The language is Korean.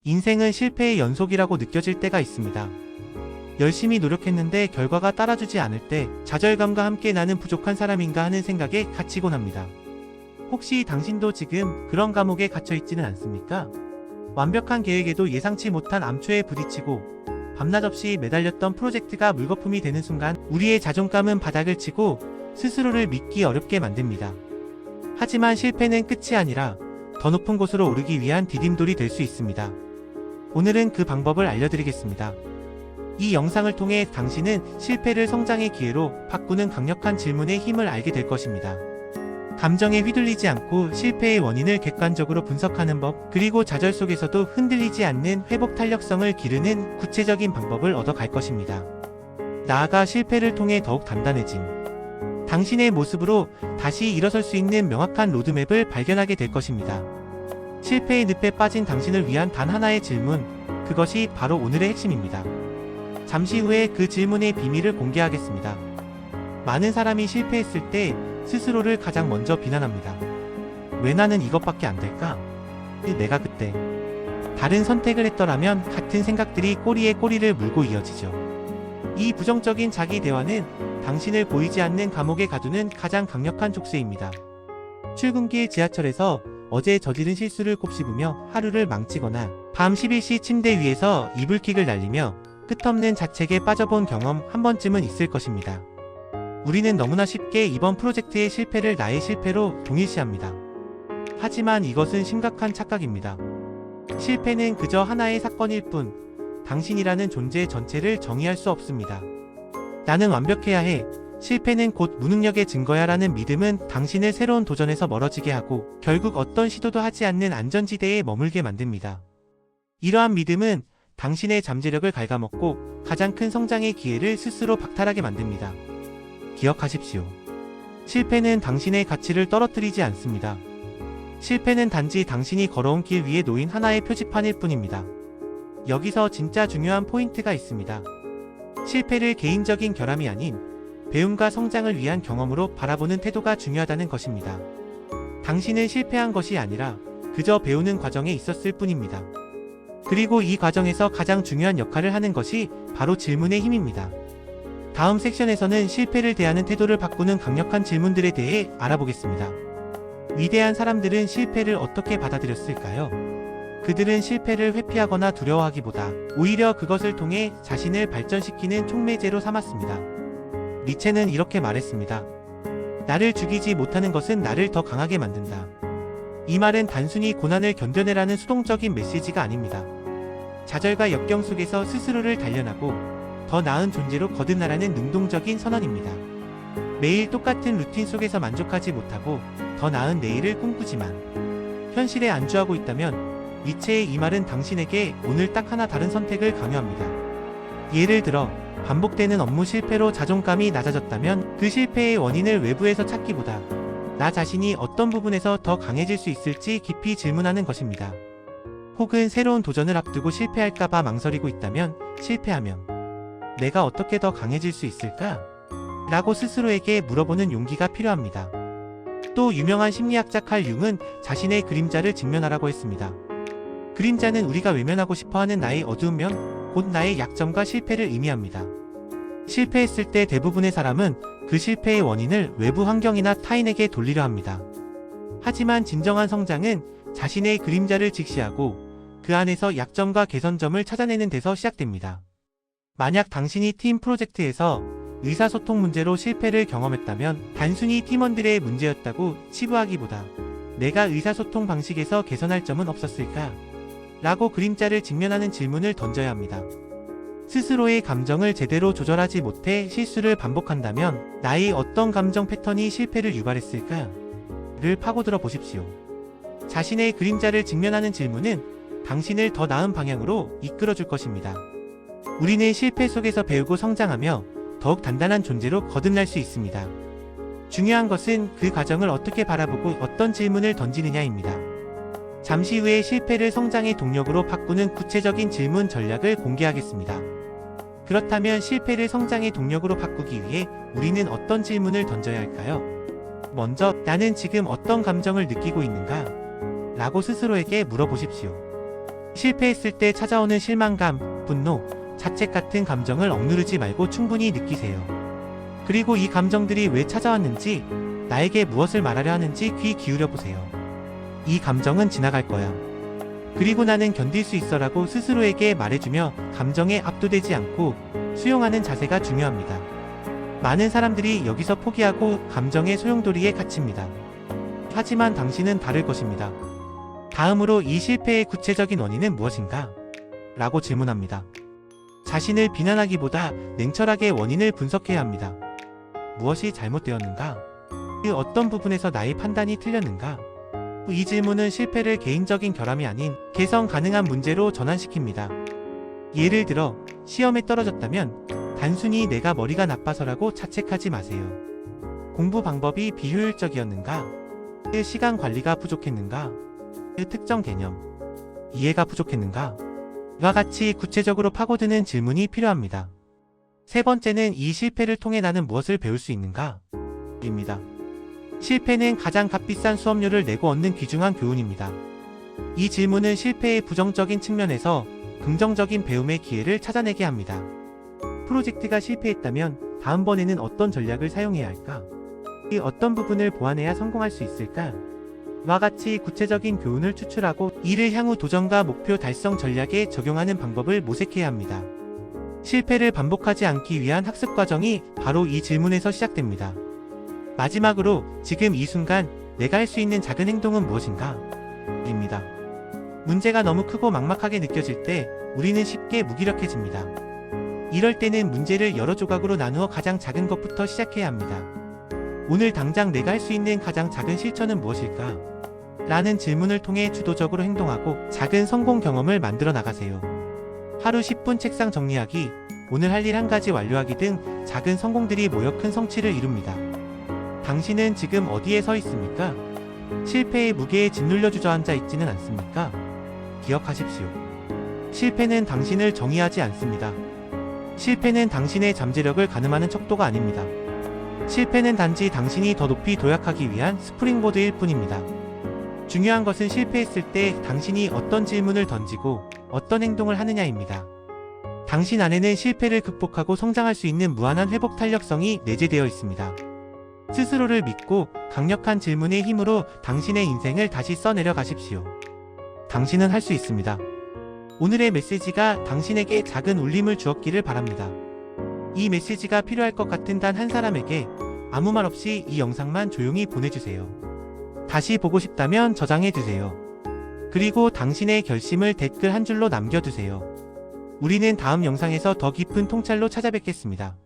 인생은 실패의 연속이라고 느껴질 때가 있습니다. 열심히 노력했는데 결과가 따라주지 않을 때 좌절감과 함께 나는 부족한 사람인가 하는 생각에 갇히곤 합니다. 혹시 당신도 지금 그런 감옥에 갇혀있지는 않습니까? 완벽한 계획에도 예상치 못한 암초에 부딪히고 밤낮 없이 매달렸던 프로젝트가 물거품이 되는 순간 우리의 자존감은 바닥을 치고 스스로를 믿기 어렵게 만듭니다. 하지만 실패는 끝이 아니라 더 높은 곳으로 오르기 위한 디딤돌이 될 수 있습니다. 오늘은 그 방법을 알려드리겠습니다. 이 영상을 통해 당신은 실패를 성장의 기회로 바꾸는 강력한 질문의 힘을 알게 될 것입니다. 감정에 휘둘리지 않고 실패의 원인을 객관적으로 분석하는 법, 그리고 좌절 속에서도 흔들리지 않는 회복 탄력성을 기르는 구체적인 방법을 얻어갈 것입니다. 나아가 실패를 통해 더욱 단단해진 당신의 모습으로 다시 일어설 수 있는 명확한 로드맵을 발견하게 될 것입니다. 실패의 늪에 빠진 당신을 위한 단 하나의 질문, 그것이 바로 오늘의 핵심입니다. 잠시 후에 그 질문의 비밀을 공개하겠습니다. 많은 사람이 실패했을 때 스스로를 가장 먼저 비난합니다. 왜 나는 이것밖에 안 될까? 내가 그때 다른 선택을 했더라면 같은 생각들이 꼬리에 꼬리를 물고 이어지죠. 이 부정적인 자기 대화는 당신을 보이지 않는 감옥에 가두는 가장 강력한 족쇄입니다. 출근길 지하철에서 어제 저지른 실수를 곱씹으며 하루를 망치거나 밤 11시 침대 위에서 이불킥을 날리며 끝없는 자책에 빠져본 경험 한 번쯤은 있을 것입니다. 우리는 너무나 쉽게 이번 프로젝트의 실패를 나의 실패로 동일시합니다. 하지만 이것은 심각한 착각입니다. 실패는 그저 하나의 사건일 뿐, 당신이라는 존재 전체를 정의할 수 없습니다. 나는 완벽해야 해. 실패는 곧 무능력의 증거야 라는 믿음은 당신을 새로운 도전에서 멀어지게 하고 결국 어떤 시도도 하지 않는 안전지대에 머물게 만듭니다. 이러한 믿음은 당신의 잠재력을 갉아먹고 가장 큰 성장의 기회를 스스로 박탈하게 만듭니다. 기억하십시오. 실패는 당신의 가치를 떨어뜨리지 않습니다. 실패는 단지 당신이 걸어온 길 위에 놓인 하나의 표지판일 뿐입니다. 여기서 진짜 중요한 포인트가 있습니다. 실패를 개인적인 결함이 아닌 배움과 성장을 위한 경험으로 바라보는 태도가 중요하다는 것입니다. 당신은 실패한 것이 아니라 그저 배우는 과정에 있었을 뿐입니다. 그리고 이 과정에서 가장 중요한 역할을 하는 것이 바로 질문의 힘입니다. 다음 섹션에서는 실패를 대하는 태도를 바꾸는 강력한 질문들에 대해 알아보겠습니다. 위대한 사람들은 실패를 어떻게 받아들였을까요? 그들은 실패를 회피하거나 두려워하기보다 오히려 그것을 통해 자신을 발전시키는 촉매제로 삼았습니다. 니체는 이렇게 말했습니다. 나를 죽이지 못하는 것은 나를 더 강하게 만든다. 이 말은 단순히 고난을 견뎌내라는 수동적인 메시지가 아닙니다. 좌절과 역경 속에서 스스로를 단련하고 더 나은 존재로 거듭나라는 능동적인 선언입니다. 매일 똑같은 루틴 속에서 만족하지 못하고 더 나은 내일을 꿈꾸지만 현실에 안주하고 있다면 니체의 이 말은 당신에게 오늘 딱 하나 다른 선택을 강요합니다. 예를 들어 반복되는 업무 실패로 자존감이 낮아졌다면 그 실패의 원인을 외부에서 찾기보다 나 자신이 어떤 부분에서 더 강해질 수 있을지 깊이 질문하는 것입니다. 혹은 새로운 도전을 앞두고 실패할까봐 망설이고 있다면 실패하면 내가 어떻게 더 강해질 수 있을까? 라고 스스로에게 물어보는 용기가 필요합니다. 또 유명한 심리학자 칼 융은 자신의 그림자를 직면하라고 했습니다. 그림자는 우리가 외면하고 싶어하는 나의 어두운 면, 곧 나의 약점과 실패를 의미합니다. 실패했을 때 대부분의 사람은 그 실패의 원인을 외부 환경이나 타인에게 돌리려 합니다. 하지만 진정한 성장은 자신의 그림자를 직시하고 그 안에서 약점과 개선점을 찾아내는 데서 시작됩니다. 만약 당신이 팀 프로젝트에서 의사소통 문제로 실패를 경험했다면 단순히 팀원들의 문제였다고 치부하기보다 내가 의사소통 방식에서 개선할 점은 없었을까? 라고 그림자를 직면하는 질문을 던져야 합니다. 스스로의 감정을 제대로 조절하지 못해 실수를 반복한다면 나의 어떤 감정 패턴이 실패를 유발했을까? 를 파고들어 보십시오. 자신의 그림자를 직면하는 질문은 당신을 더 나은 방향으로 이끌어줄 것입니다. 우리는 실패 속에서 배우고 성장하며 더욱 단단한 존재로 거듭날 수 있습니다. 중요한 것은 그 과정을 어떻게 바라보고 어떤 질문을 던지느냐입니다. 잠시 후에 실패를 성장의 동력으로 바꾸는 구체적인 질문 전략을 공개하겠습니다. 그렇다면 실패를 성장의 동력으로 바꾸기 위해 우리는 어떤 질문을 던져야 할까요? 먼저 나는 지금 어떤 감정을 느끼고 있는가? 라고 스스로에게 물어보십시오. 실패했을 때 찾아오는 실망감, 분노, 자책 같은 감정을 억누르지 말고 충분히 느끼세요. 그리고 이 감정들이 왜 찾아왔는지, 나에게 무엇을 말하려 하는지 귀 기울여 보세요. 이 감정은 지나갈 거야. 그리고 나는 견딜 수 있어라고 스스로에게 말해주며 감정에 압도되지 않고 수용하는 자세가 중요합니다. 많은 사람들이 여기서 포기하고 감정의 소용돌이에 갇힙니다. 하지만 당신은 다를 것입니다. 다음으로 이 실패의 구체적인 원인은 무엇인가? 라고 질문합니다. 자신을 비난하기보다 냉철하게 원인을 분석해야 합니다. 무엇이 잘못되었는가? 그 어떤 부분에서 나의 판단이 틀렸는가? 이 질문은 실패를 개인적인 결함이 아닌 개선 가능한 문제로 전환시킵니다. 예를 들어 시험에 떨어졌다면 단순히 내가 머리가 나빠서라고 자책하지 마세요. 공부 방법이 비효율적이었는가? 시간 관리가 부족했는가? 특정 개념, 이해가 부족했는가? 이와 같이 구체적으로 파고드는 질문이 필요합니다. 세 번째는 이 실패를 통해 나는 무엇을 배울 수 있는가? 입니다. 실패는 가장 값비싼 수업료를 내고 얻는 귀중한 교훈입니다. 이 질문은 실패의 부정적인 측면에서 긍정적인 배움의 기회를 찾아내게 합니다. 프로젝트가 실패했다면 다음번에는 어떤 전략을 사용해야 할까? 이 어떤 부분을 보완해야 성공할 수 있을까? 이와 같이 구체적인 교훈을 추출하고 이를 향후 도전과 목표 달성 전략에 적용하는 방법을 모색해야 합니다. 실패를 반복하지 않기 위한 학습 과정이 바로 이 질문에서 시작됩니다. 마지막으로 지금 이 순간 내가 할 수 있는 작은 행동은 무엇인가? 입니다. 문제가 너무 크고 막막하게 느껴질 때 우리는 쉽게 무기력해집니다. 이럴 때는 문제를 여러 조각으로 나누어 가장 작은 것부터 시작해야 합니다. 오늘 당장 내가 할 수 있는 가장 작은 실천은 무엇일까? 라는 질문을 통해 주도적으로 행동하고 작은 성공 경험을 만들어 나가세요. 하루 10분 책상 정리하기, 오늘 할 일 한 가지 완료하기 등 작은 성공들이 모여 큰 성취를 이룹니다. 당신은 지금 어디에 서 있습니까? 실패의 무게에 짓눌려 주저앉아 있지는 않습니까? 기억하십시오. 실패는 당신을 정의하지 않습니다. 실패는 당신의 잠재력을 가늠하는 척도가 아닙니다. 실패는 단지 당신이 더 높이 도약하기 위한 스프링보드일 뿐입니다. 중요한 것은 실패했을 때 당신이 어떤 질문을 던지고 어떤 행동을 하느냐입니다. 당신 안에는 실패를 극복하고 성장할 수 있는 무한한 회복 탄력성이 내재되어 있습니다. 스스로를 믿고 강력한 질문의 힘으로 당신의 인생을 다시 써내려 가십시오. 당신은 할 수 있습니다. 오늘의 메시지가 당신에게 작은 울림을 주었기를 바랍니다. 이 메시지가 필요할 것 같은 단 한 사람에게 아무 말 없이 이 영상만 조용히 보내주세요. 다시 보고 싶다면 저장해두세요. 그리고 당신의 결심을 댓글 한 줄로 남겨두세요. 우리는 다음 영상에서 더 깊은 통찰로 찾아뵙겠습니다.